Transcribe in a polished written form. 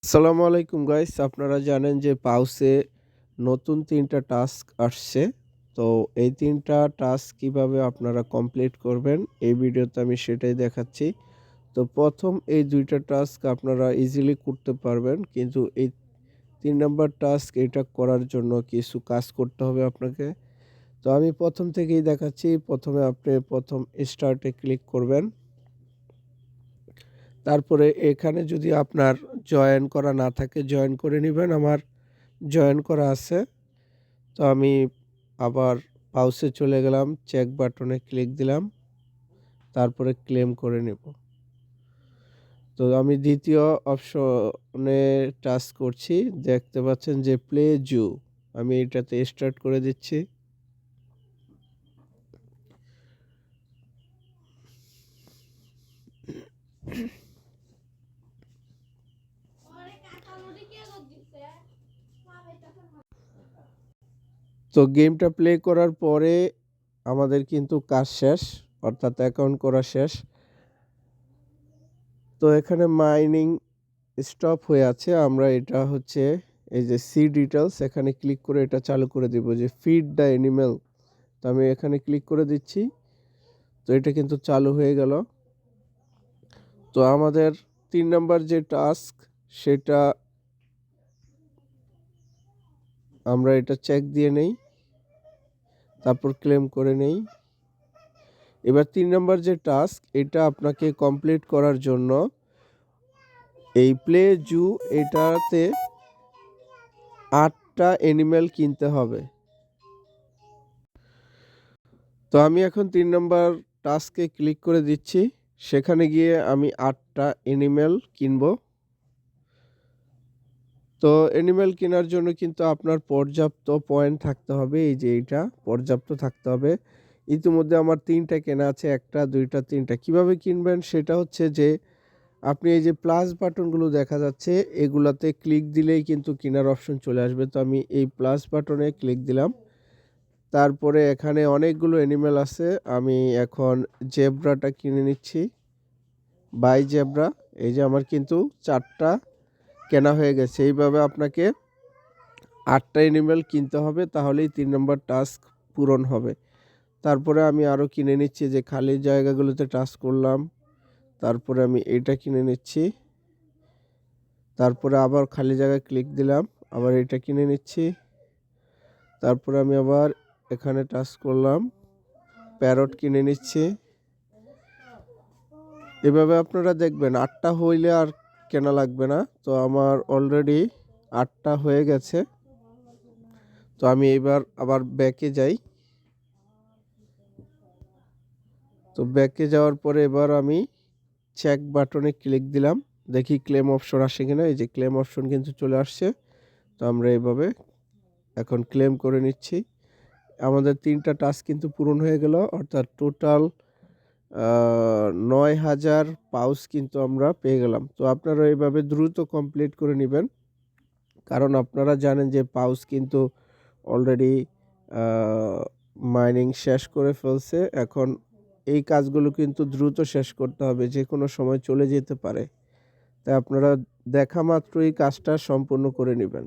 আসসালামু আলাইকুম গাইস, আপনারা জানেন যে পাউসে নতুন ৩টা টাস্ক আসছে। তো এই ৩টা টাস্ক কিভাবে আপনারা কমপ্লিট করবেন এই ভিডিওতে আমি সেটাই দেখাচ্ছি। তো প্রথম এই ২টা টাস্ক আপনারা ইজিলি করতে পারবেন, কিন্তু এই ৩ নাম্বার টাস্ক এটা করার জন্য কিছু কাজ করতে হবে আপনাকে। তো আমি প্রথম থেকেই দেখাচ্ছি। প্রথমে আপনি প্রথম স্টার্টে ক্লিক করবেন। তারপরে এখানে যদি আপনার জয়েন করা না থাকে জয়েন করে নেবেন। আমার জয়েন করা আছে। তো আমি আবার পাউসে চলে গেলাম, চেক বাটনে ক্লিক দিলাম, তারপরে ক্লেম করে নেব। তো আমি দ্বিতীয় অপশনে টাচ করছি, দেখতে পাচ্ছেন যে প্লে জু, আমি এটাতে স্টার্ট করে দিচ্ছি। তো গেমটা প্লে করার পরে আমাদের কিন্তু কাজ শেষ, অর্থাৎ অ্যাকাউন্ট করা শেষ। তো এখানে মাইনিং স্টপ হয়ে আছে। আমরা এটা হচ্ছে এই যে সি ডিটেলস, এখানে ক্লিক করে এটা চালু করে দিব, যে ফিড দ্য অ্যানিমেল। তো আমি এখানে ক্লিক করে দিচ্ছি। তো এটা কিন্তু চালু হয়ে গেল। তো আমাদের ৩ নাম্বার যে টাস্ক সেটা আমরা এটা চেক দিয়ে নেই, তারপর ক্লেম করে নেই। এবার ৩ নাম্বার যে টাস্ক এটা আপনাকে কমপ্লিট করার জন্য এই প্লে জু এটাতে ৮টা অ্যানিমেল কিনতে হবে। তো আমি এখন ৩ নাম্বার টাস্কে ক্লিক করে দিচ্ছি। সেখানে গিয়ে আমি ৮টা অ্যানিমেল কিনব। তো অ্যানিমেল কেনার জন্য কিন্তু আপনার পর্যাপ্ত পয়েন্ট থাকতে হবে। এই যে এইটা পর্যাপ্ত থাকতে হবে। ইতিমধ্যে আমার ৩টা কেনা আছে, ১টা ২টা ৩টা। কিভাবে কিনবেন সেটা হচ্ছে যে আপনি এই যে প্লাস বাটনগুলো দেখা যাচ্ছে এগুলাতে ক্লিক দিলেই কিন্তু কেনার অপশন চলে আসবে। তো আমি এই প্লাস বাটনে ক্লিক দিলাম। তারপরে এখানে অনেকগুলো অ্যানিমেল আছে। আমি এখন জেব্রাটা কিনে নিচ্ছি। Bye zebra. এই যে আমার কিন্তু ৪টা কেনা হয়ে গেছে। এইভাবে আপনাকে ৮টা অ্যানিমেল কিনতে হবে, তাহলেই ৩ নম্বর টাস্ক পূরণ হবে। তারপরে আমি আরও কিনে নিচ্ছি, যে খালি জায়গাগুলোতে টাচ করলাম। তারপরে আমি এইটা কিনে নিচ্ছি। তারপরে আবার খালি জায়গায় ক্লিক দিলাম, আবার এটা কিনে নিচ্ছি। তারপরে আমি আবার এখানে টাচ করলাম, প্যারট কিনে নিচ্ছি। এভাবে আপনারা দেখবেন ৮টা হইলে আর কেনা লাগবে না। তো আমার অলরেডি ৮টা হয়ে গেছে। তো আমি এবার আবার ব্যাকে যাই। তো ব্যাকে যাওয়ার পরে এবার আমি চেক বাটনে ক্লিক দিলাম, দেখি ক্লেম অপশন আসে কিনা। এই যে ক্লেম অপশন কিন্তু চলে আসছে। তো আমরা এইভাবে এখন ক্লেম করে নিচ্ছি। আমাদের ৩টা টাস্ক কিন্তু পূরণ হয়ে গেল, অর্থাৎ টোটাল ৯,০০০ পাউচ কিন্তু আমরা পেয়ে গেলাম। তো আপনারা এইভাবে দ্রুত কমপ্লিট করে নেবেন, কারণ আপনারা জানেন যে পাউচ কিন্তু অলরেডি মাইনিং শেষ করে ফেলছে। এখন এই কাজগুলো কিন্তু দ্রুত শেষ করতে হবে, যে কোনো সময় চলে যেতে পারে। তাই আপনারা দেখা মাত্রই কাজটা সম্পূর্ণ করে নেবেন।